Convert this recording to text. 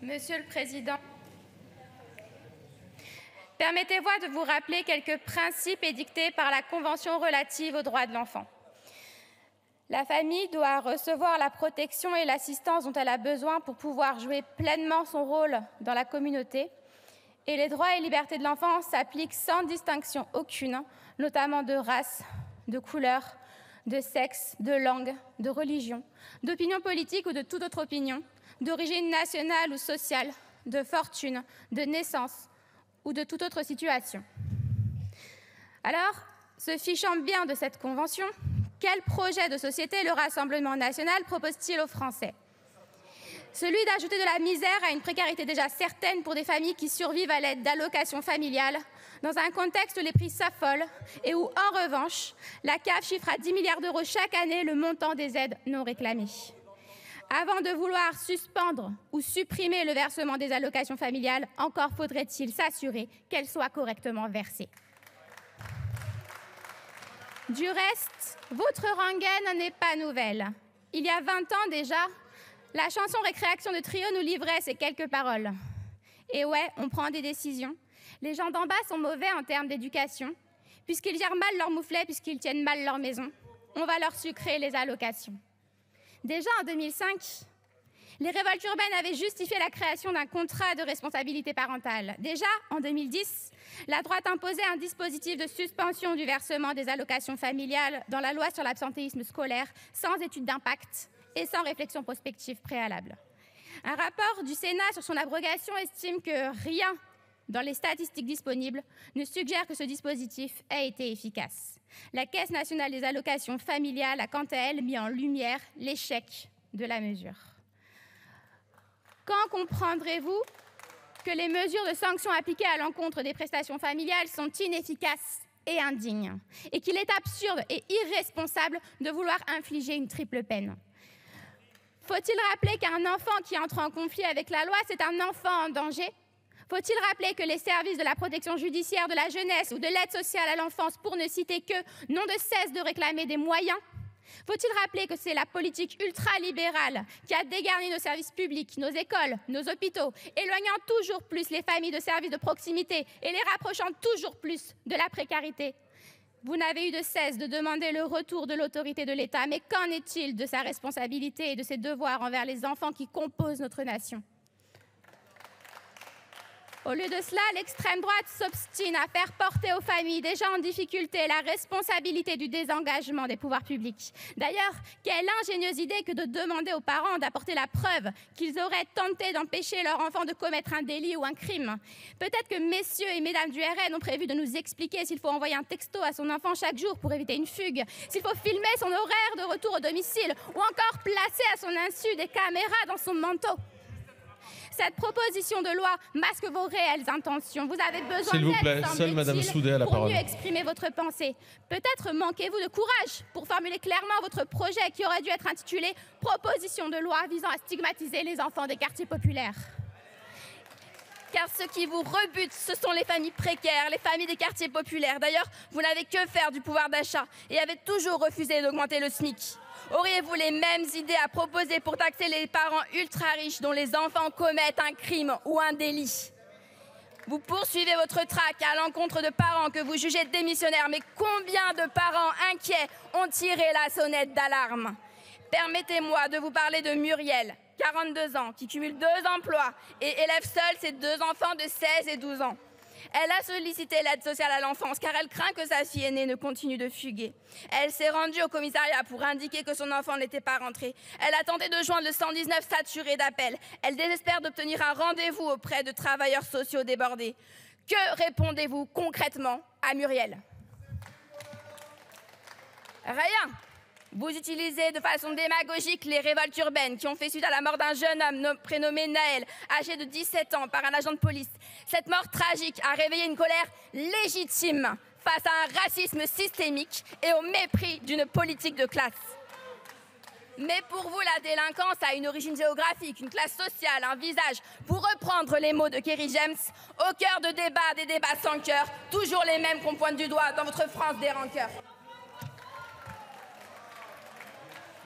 Monsieur le Président, permettez-moi de vous rappeler quelques principes édictés par la Convention relative aux droits de l'enfant. La famille doit recevoir la protection et l'assistance dont elle a besoin pour pouvoir jouer pleinement son rôle dans la communauté. Et les droits et libertés de l'enfant s'appliquent sans distinction aucune, notamment de race, de couleur, de sexe, de langue, de religion, d'opinion politique ou de toute autre opinion, d'origine nationale ou sociale, de fortune, de naissance ou de toute autre situation. Alors, se fichant bien de cette convention, quel projet de société le Rassemblement national propose-t-il aux Français? Celui d'ajouter de la misère à une précarité déjà certaine pour des familles qui survivent à l'aide d'allocations familiales, dans un contexte où les prix s'affolent et où, en revanche, la CAF chiffre à 10 milliards d'euros chaque année le montant des aides non réclamées. Avant de vouloir suspendre ou supprimer le versement des allocations familiales, encore faudrait-il s'assurer qu'elles soient correctement versées. Du reste, votre rengaine n'est pas nouvelle. Il y a 20 ans déjà, la chanson Récréation de Trio nous livrait ces quelques paroles. Et ouais, on prend des décisions. Les gens d'en bas sont mauvais en termes d'éducation, puisqu'ils gèrent mal leur mouflet, puisqu'ils tiennent mal leur maison. On va leur sucrer les allocations. Déjà en 2005, les révoltes urbaines avaient justifié la création d'un contrat de responsabilité parentale. Déjà en 2010, la droite imposait un dispositif de suspension du versement des allocations familiales dans la loi sur l'absentéisme scolaire, sans étude d'impact et sans réflexion prospective préalable. Un rapport du Sénat sur son abrogation estime que rien dans les statistiques disponibles ne suggère que ce dispositif ait été efficace. La Caisse nationale des allocations familiales a quant à elle mis en lumière l'échec de la mesure. Quand comprendrez-vous que les mesures de sanctions appliquées à l'encontre des prestations familiales sont inefficaces et indignes, et qu'il est absurde et irresponsable de vouloir infliger une triple peine? Faut-il rappeler qu'un enfant qui entre en conflit avec la loi, c'est un enfant en danger? Faut-il rappeler que les services de la protection judiciaire de la jeunesse ou de l'aide sociale à l'enfance, pour ne citer que, n'ont de cesse de réclamer des moyens? Faut-il rappeler que c'est la politique ultralibérale qui a dégarni nos services publics, nos écoles, nos hôpitaux, éloignant toujours plus les familles de services de proximité et les rapprochant toujours plus de la précarité? Vous n'avez eu de cesse de demander le retour de l'autorité de l'État, mais qu'en est-il de sa responsabilité et de ses devoirs envers les enfants qui composent notre nation? Au lieu de cela, l'extrême droite s'obstine à faire porter aux familles déjà en difficulté la responsabilité du désengagement des pouvoirs publics. D'ailleurs, quelle ingénieuse idée que de demander aux parents d'apporter la preuve qu'ils auraient tenté d'empêcher leur enfant de commettre un délit ou un crime. Peut-être que messieurs et mesdames du RN ont prévu de nous expliquer s'il faut envoyer un texto à son enfant chaque jour pour éviter une fugue, s'il faut filmer son horaire de retour au domicile ou encore placer à son insu des caméras dans son manteau. Cette proposition de loi masque vos réelles intentions. Vous avez besoin d'aide, seule Madame Soudet a la parole. Pour mieux exprimer votre pensée. Peut-être manquez-vous de courage pour formuler clairement votre projet qui aurait dû être intitulé « Proposition de loi visant à stigmatiser les enfants des quartiers populaires ». Car ce qui vous rebute, ce sont les familles précaires, les familles des quartiers populaires. D'ailleurs, vous n'avez que faire du pouvoir d'achat et avez toujours refusé d'augmenter le SMIC. Auriez-vous les mêmes idées à proposer pour taxer les parents ultra riches dont les enfants commettent un crime ou un délit? Vous poursuivez votre traque à l'encontre de parents que vous jugez démissionnaires. Mais combien de parents inquiets ont tiré la sonnette d'alarme? Permettez-moi de vous parler de Muriel, 42 ans, qui cumule 2 emplois et élève seule ses 2 enfants de 16 et 12 ans. Elle a sollicité l'aide sociale à l'enfance car elle craint que sa fille aînée ne continue de fuguer. Elle s'est rendue au commissariat pour indiquer que son enfant n'était pas rentré. Elle a tenté de joindre le 119 saturé d'appels. Elle désespère d'obtenir un rendez-vous auprès de travailleurs sociaux débordés. Que répondez-vous concrètement à Muriel? Rien. Vous utilisez de façon démagogique les révoltes urbaines qui ont fait suite à la mort d'un jeune homme prénommé Naël, âgé de 17 ans, par un agent de police. Cette mort tragique a réveillé une colère légitime face à un racisme systémique et au mépris d'une politique de classe. Mais pour vous, la délinquance a une origine géographique, une classe sociale, un visage. Pour reprendre les mots de Kerry James, au cœur de débats, des débats sans cœur, toujours les mêmes qu'on pointe du doigt dans votre France des rancœurs.